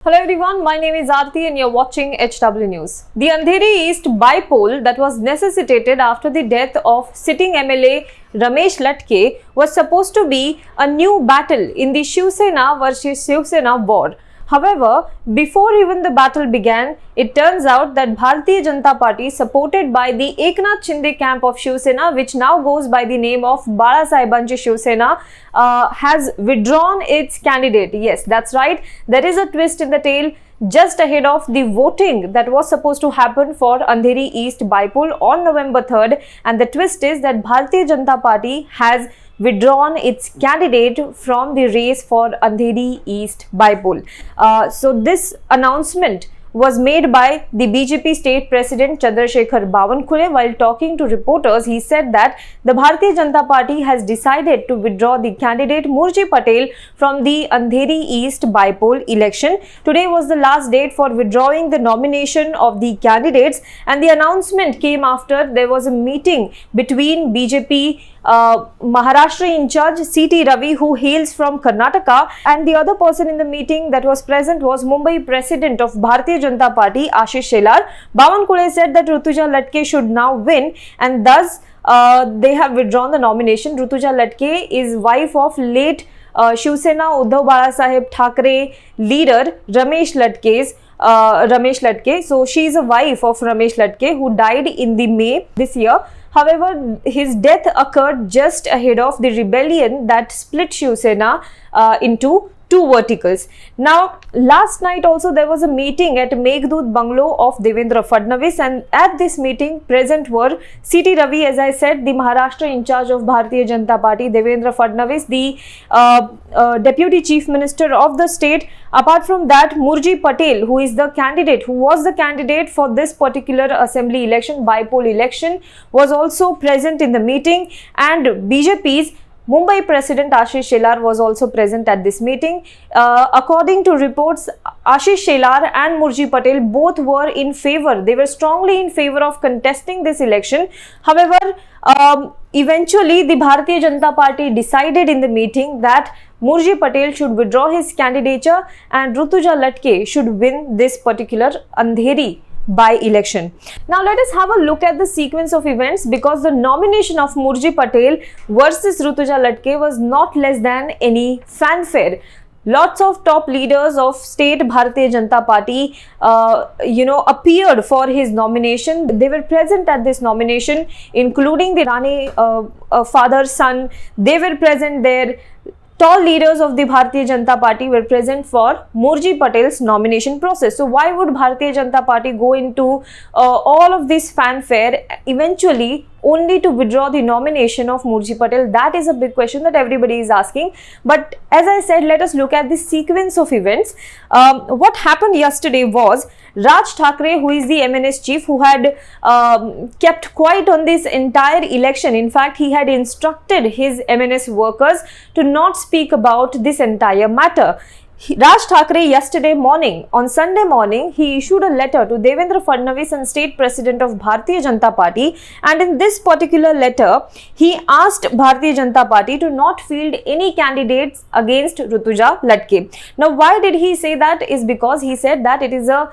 Hello everyone, my name is Aarti and you're watching HW News. The Andheri East bypoll that was necessitated after the death of sitting MLA Ramesh Latke was supposed to be a new battle in the Shiv Sena versus Shiv Sena war. However, before even the battle began, it turns out that Bharatiya Janata Party, supported by the Eknath Shinde camp of Shiv Sena, which now goes by the name of Bala Sahebanchi Shiv Sena, has withdrawn its candidate. Yes, that's right. There is a twist in the tale just ahead of the voting that was supposed to happen for Andheri East bypoll on November 3rd. And the twist is that Bharatiya Janata Party has withdrawn its candidate from the race for Andheri East bypoll. So this announcement was made by the BJP state president Chandrasekhar Bawankule. While talking to reporters, he said that the Bharatiya Janata Party has decided to withdraw the candidate Murji Patel from the Andheri East bypoll election. Today was the last date for withdrawing the nomination of the candidates, and the announcement came after there was a meeting between BJP Maharashtra in charge C.T. Ravi, who hails from Karnataka, and the other person in the meeting that was present was Mumbai president of Bharatiya Janata Party Ashish Shelar. Bawankule said that Rutuja Latke should now win, and thus they have withdrawn the nomination. Rutuja Latke is wife of late Shiv Sena Uddhav Balasaheb Thackeray leader Ramesh Latke. So she is a wife of Ramesh Latke, who died in the May this year. However, his death occurred just ahead of the rebellion that split Shiv Sena into two verticals. Now, last night also there was a meeting at Meghdut Bungalow of Devendra Fadnavis, and at this meeting present were C.T. Ravi, as I said, the Maharashtra in charge of Bharatiya Janata Party, Devendra Fadnavis, the Deputy Chief Minister of the state. Apart from that, Murji Patel, who was the candidate for this particular assembly election, bypoll election, was also present in the meeting, and BJP's Mumbai President Ashish Shelar was also present at this meeting. According to reports, Ashish Shelar and Murji Patel both were in favor. They were strongly in favor of contesting this election. However, eventually the Bharatiya Janata Party decided in the meeting that Murji Patel should withdraw his candidature and Rutuja Latke should win this particular Andheri by election. Now let us have a look at the sequence of events, because the nomination of Murji Patel versus Rutuja Latke was not less than any fanfare. Lots of top leaders of state Bharatiya Janata Party, appeared for his nomination. They were present at this nomination, including the Rane father, son. They were present there. Tall leaders of the Bharatiya Janata Party were present for Murji Patel's nomination process. So why would Bharatiya Janata Party go into all of this fanfare eventually only to withdraw the nomination of Murji Patel? That is a big question that everybody is asking. But as I said, let us look at the sequence of events. What happened yesterday was Raj Thackeray, who is the MNS chief, who had kept quiet on this entire election. In fact, he had instructed his MNS workers to not speak about this entire matter. Raj Thackeray yesterday morning, on Sunday morning, he issued a letter to Devendra Fadnavis and state president of Bharatiya Janata Party, and in this particular letter, he asked Bharatiya Janata Party to not field any candidates against Rutuja Latke. Now, why did he say that? Is because he said that it is a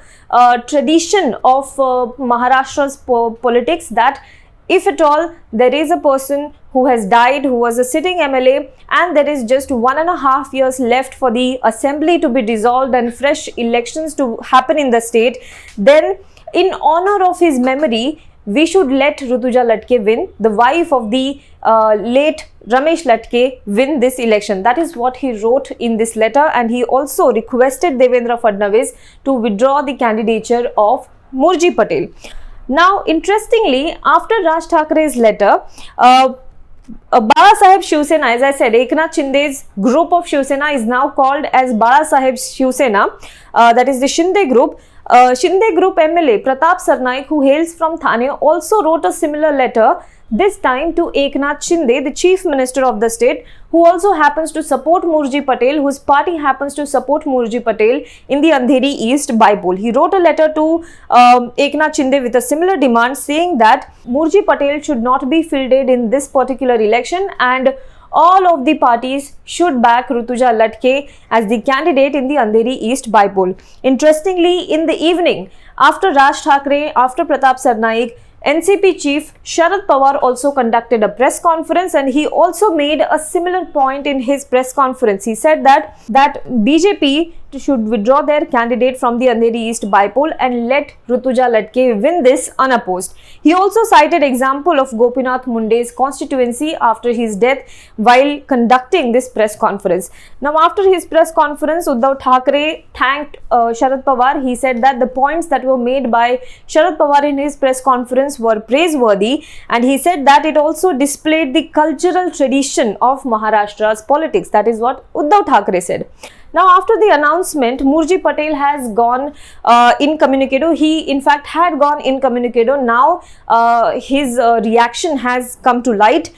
tradition of Maharashtra's politics that if at all there is a person who has died, who was a sitting MLA, and there is just 1.5 years left for the assembly to be dissolved and fresh elections to happen in the state, then in honor of his memory, we should let Rutuja Latke win, the wife of the late Ramesh Latke, win this election. That is what he wrote in this letter, and he also requested Devendra Fadnavis to withdraw the candidature of Murji Patel. Now, interestingly, after Raj Thackeray's letter, Bala Saheb Shiv Sena, as I said, Eknath Shinde's group of Shiv Sena is now called as Bala Saheb Shiv Sena, that is the Shinde group. Shinde group MLA Pratap Sarnaik, who hails from Thane, also wrote a similar letter, this time to Eknath Shinde, the chief minister of the state, who also happens to support Murji Patel, whose party happens to support Murji Patel in the Andheri East bypoll. He wrote a letter to Eknath Shinde with a similar demand, saying that Murji Patel should not be fielded in this particular election, and all of the parties should back Rutuja Latke as the candidate in the Andheri East by-poll. Interestingly, in the evening, after Raj Thackeray, after Pratap Sarnaik, NCP chief Sharad Pawar also conducted a press conference, and he also made a similar point in his press conference. He said that BJP should withdraw their candidate from the Andheri East by-poll and let Rutuja Latke win this unopposed. He also cited example of Gopinath Munde's constituency after his death while conducting this press conference. Now, after his press conference, Uddhav Thackeray thanked Sharad Pawar. He said that the points that were made by Sharad Pawar in his press conference were praiseworthy, and he said that it also displayed the cultural tradition of Maharashtra's politics. That is what Uddhav Thackeray said. Now, after the announcement, Murji Patel has gone incommunicado. He in fact had gone incommunicado. Now his reaction has come to light.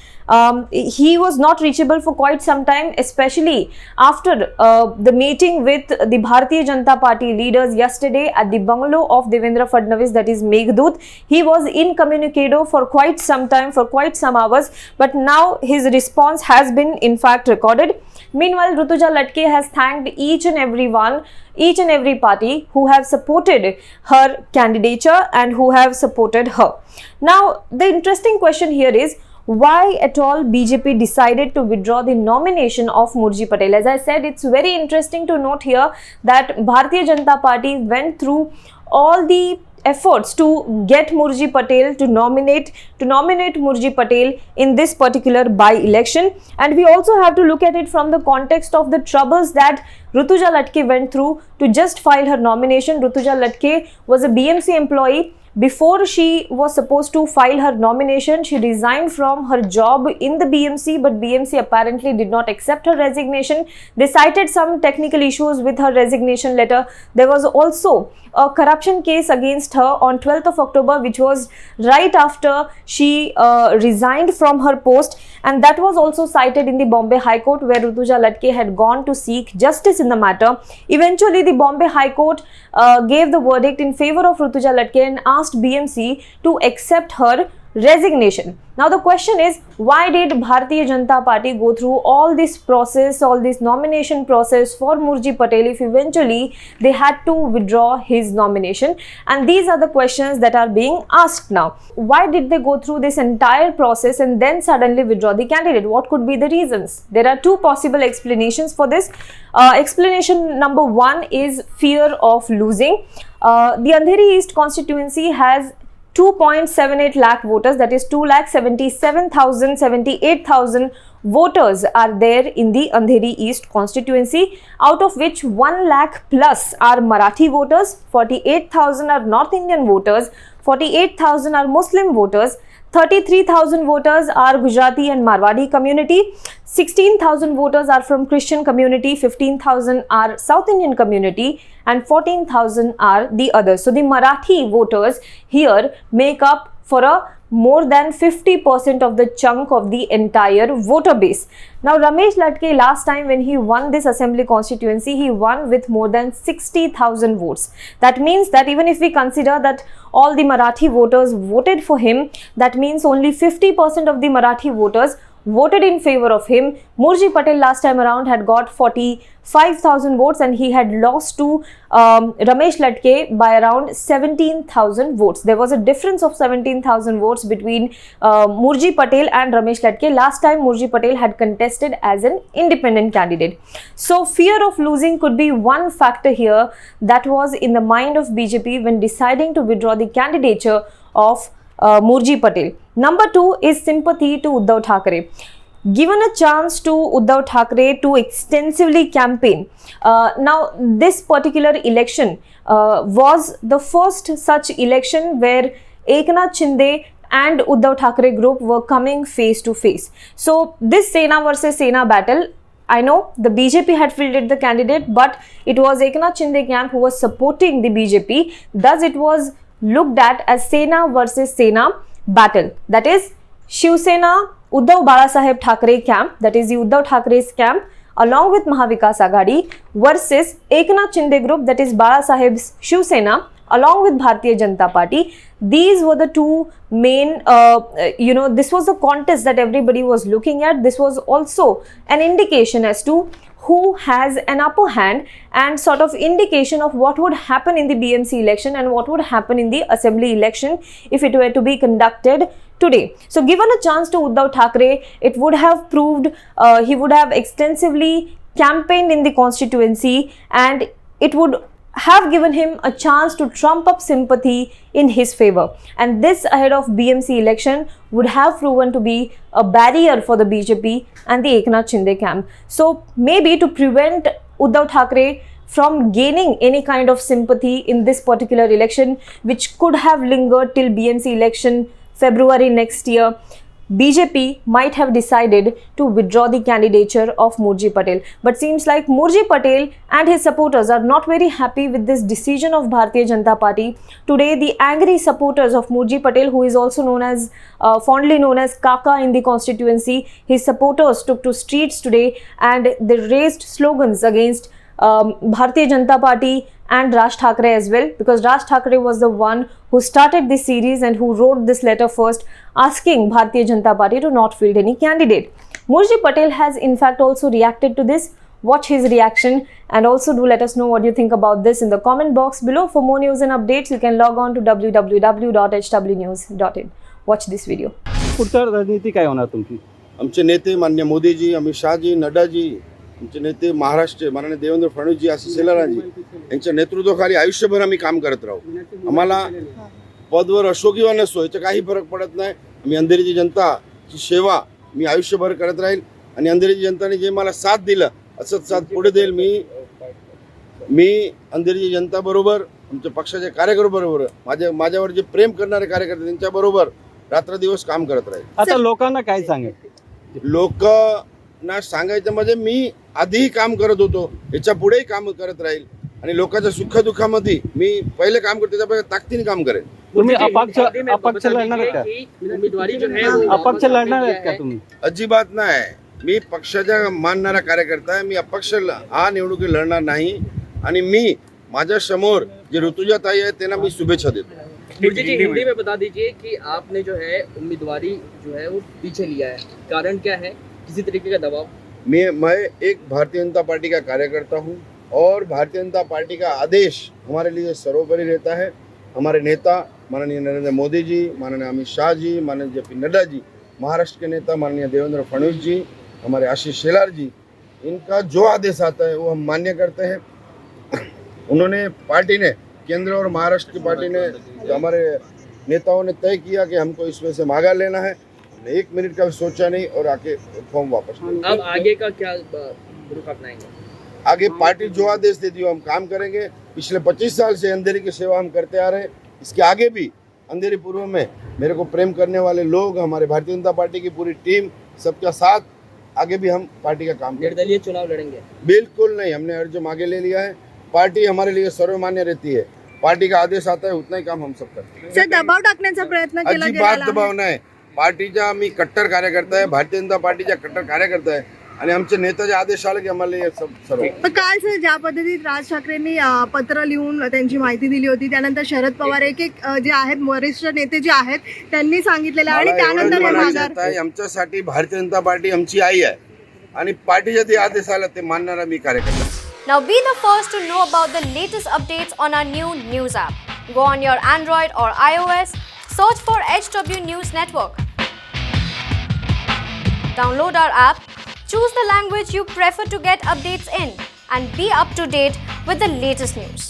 He was not reachable for quite some time, especially after the meeting with the Bharatiya Janata Party leaders yesterday at the bungalow of Devendra Fadnavis, that is Meghdut. He was incommunicado for quite some time, for quite some hours, but now his response has been in fact recorded. Meanwhile, Rutuja Latke has thanked each and every party who have supported her candidature and who have supported her. Now, the interesting question here is, why at all BJP decided to withdraw the nomination of Murji Patel? As I said, it's very interesting to note here that Bharatiya Janata Party went through all the efforts to get Murji Patel to nominate Murji Patel in this particular by-election, and we also have to look at it from the context of the troubles that Rutuja Latke went through to just file her nomination. Rutuja Latke was a BMC employee. Before she was supposed to file her nomination, she resigned from her job in the BMC, but BMC apparently did not accept her resignation. They cited some technical issues with her resignation letter. There was also a corruption case against her on 12th of October, which was right after she resigned from her post, and that was also cited in the Bombay High Court, where Rutuja Latke had gone to seek justice in the matter. Eventually, the Bombay High Court gave the verdict in favor of Rutuja Latke and asked BMC to accept her resignation. Now, the question is, why did Bharatiya Janata Party go through all this process, all this nomination process for Murji Patel if eventually they had to withdraw his nomination? And these are the questions that are being asked now. Why did they go through this entire process and then suddenly withdraw the candidate? What could be the reasons? There are two possible explanations for this. Explanation number one is fear of losing. The Andheri East constituency has 2.78 lakh voters, that is 2,77,078,000 voters are there in the Andheri East constituency, out of which 1 lakh plus are Marathi voters, 48,000 are North Indian voters, 48,000 are Muslim voters, 33,000 voters are Gujarati and Marwadi community, 16,000 voters are from Christian community, 15,000 are South Indian community, and 14,000 are the others. So the Marathi voters here make up for a more than 50% of the chunk of the entire voter base. Now, Ramesh Latke, last time when he won this assembly constituency, he won with more than 60,000 votes. That means that even if we consider that all the Marathi voters voted for him, that means only 50% of the Marathi voters voted in favor of him. Murji Patel last time around had got 45,000 votes and he had lost to Ramesh Latke by around 17,000 votes. There was a difference of 17,000 votes between Murji Patel and Ramesh Latke. Last time Murji Patel had contested as an independent candidate. So fear of losing could be one factor here that was in the mind of BJP when deciding to withdraw the candidature of Murji Patel. Number two is sympathy to Uddhav Thackeray. Given a chance to Uddhav Thackeray to extensively campaign, now this particular election was the first such election where Eknath Shinde and Uddhav Thackeray group were coming face to face. So this Sena versus Sena battle, I know the BJP had fielded the candidate, but it was Eknath Shinde camp who was supporting the BJP. Thus it was looked at as Sena versus Sena battle. That is Shiv Sena, Uddhav Balasaheb Thackeray camp, that is the Uddhav Thackeray's camp, along with Mahavikas Aghadi versus Eknath Shinde group, that is Balasaheb's Shiv Sena, along with Bharatiya Janata Party. These were the two main, this was the contest that everybody was looking at. This was also an indication as to who has an upper hand and sort of indication of what would happen in the BMC election and what would happen in the assembly election if it were to be conducted today. So given a chance to Uddhav Thackeray, it would have proved he would have extensively campaigned in the constituency, and it would have given him a chance to trump up sympathy in his favor, and this ahead of BMC election would have proven to be a barrier for the BJP and the Eknath Shinde camp. So maybe to prevent Uddhav Thackeray from gaining any kind of sympathy in this particular election, which could have lingered till BMC election February next year, BJP might have decided to withdraw the candidature of Murji Patel. But seems like Murji Patel and his supporters are not very happy with this decision of Bharatiya Janata Party. Today, the angry supporters of Murji Patel, who is also known as fondly known as Kaka in the constituency, his supporters took to streets today and they raised slogans against Bharatiya Janata Party and Raj Thackeray as well, because Raj Thackeray was the one who started this series and who wrote this letter first asking Bharatiya Janata Party to not field any candidate. Murji Patel has in fact also reacted to this. Watch his reaction and also do let us know what you think about this in the comment box below. For more news and updates, you can log on to www.hwnews.in. Watch this video. पुढचा राजनीती काय होणार तुमची? आमचे नेते मान्य मोदीजी, अमित शाहजी, नड्डाजी, आमचे नेते महाराष्ट्र माननीय देवेंद्र फडणवीसजी, आशिष शेलाराजी यांच्या नेतृत्वाखाली आयुष्यभर आम्ही काम करत राहू. आम्हाला पदवर असो किंवा नसो याचा काही फरक पडत नाही. मी अंधेरीची जनताची सेवा मी आयुष्यभर करत राहील आणि अंधेरीची जनताने जे मला साथ दिलं असंच साथ पुढे देईल. मी अंधेरीची जनता बरोबर, आमच्या पक्षाच्या कार्यकर्त्यांबरोबर, माझ्यावर जे प्रेम करणारे कार्यकर्ते त्यांच्याबरोबर रात्रदिवस काम करत राहील. आता लोकांना काय सांगेल? लोकांना सांगायचं म्हणजे मी आधीही काम करत होतो, याच्या पुढेही काम करत राहील आणि लोकांच्या सुखदुःखामध्ये मी पहिले काम करतो त्यापेक्षा ताकदीने काम करेन. तुम्ही अपक्ष लढणार आहेत का? उम्मीदवारी जो है अपक्ष लढणार आहेत का तुम्ही? अजिबात नाही. मी पक्षाचा मानणारा कार्यकर्ता आहे. मी अपक्ष निवडणुकी लढणार नाही आणि मी माझ्या समोर जे ऋतुजाताई आहे त्यांना मी शुभेच्छा देतो. मुर्जी जी, हिंदी में बता दीजिए कि आपने जो है उम्मीदवारी जो है वो पीछे लिया है, कारण क्या है? किसी तरीके का दबाव? मैं एक भारतीय जनता पार्टी का कार्यकर्ता हूँ और भारतीय जनता पार्टी का आदेश हमारे लिए सर्वोपरि रहता है. हमारे नेता माननीय नरेंद्र मोदी जी, माननीय अमित शाह जी, माननीय जे पी नड्डा जी, महाराष्ट्र के नेता माननीय देवेंद्र फडणवीस जी, हमारे आशीष शेलार जी, इनका जो आदेश आता है वो हम मान्य करते हैं. उन्होंने पार्टी ने, केंद्र और महाराष्ट्र की पार्टी ने, हमारे नेताओं ने तय किया कि हमको इसमें से मांगा लेना है. एक मिनट का भी सोचा नहीं और आके फॉर्म वापस ले. अब आगे का क्या रुख अपनाएंगे? आगे पार्टी जो आदेश देती हो हम काम करेंगे. पिछले 25 साल से अंधेरी की सेवा हम करते आ रहे हैं. इसके आगे भी अंधेरी पूर्व में मेरे को प्रेम करने वाले लोग, हमारे भारतीय जनता पार्टी की पूरी टीम, सबका साथ आगे भी हम पार्टी का काम करेंगे. निर्दलीय चुनाव लड़ेंगे? बिल्कुल नहीं. हमने अर्ज आगे ले लिया है. पार्टी हमारे लिए सर्वमान्य रहती है. पार्टी का आदेश आता है उतना ही काम हम सब करते हैं. सर, दबाव टाकण्याचा प्रयत्न केला अजिबात गेला दबाव नाही. पार्टीचा मी कट्टर कार्यकर्ता आहे, भारतीय जनता पार्टीचा कट्टर कार्यकर्ता आहे आणि आमचे नेत्याचे आदेश आले की आम्हाला हे सर्व. पण काल सर ज्या पद्धतीत राज ठाकरेंनी पत्र लिहून त्यांची माहिती दिली होती, त्यानंतर शरद पवार एक जे आहेत वरिष्ठ नेते जे आहेत त्यांनी सांगितलेलं आणि त्यानंतर हे माघार. आमच्यासाठी भारतीय जनता पार्टी आमची आई आहे आणि पार्टीचे जे आदेश आले ते मानणारा मी कार्यकर्ता. Now be the first to know about the latest updates on our new news app. Go on your Android or iOS, search for HW News Network. Download our app, choose the language you prefer to get updates in, and be up to date with the latest news.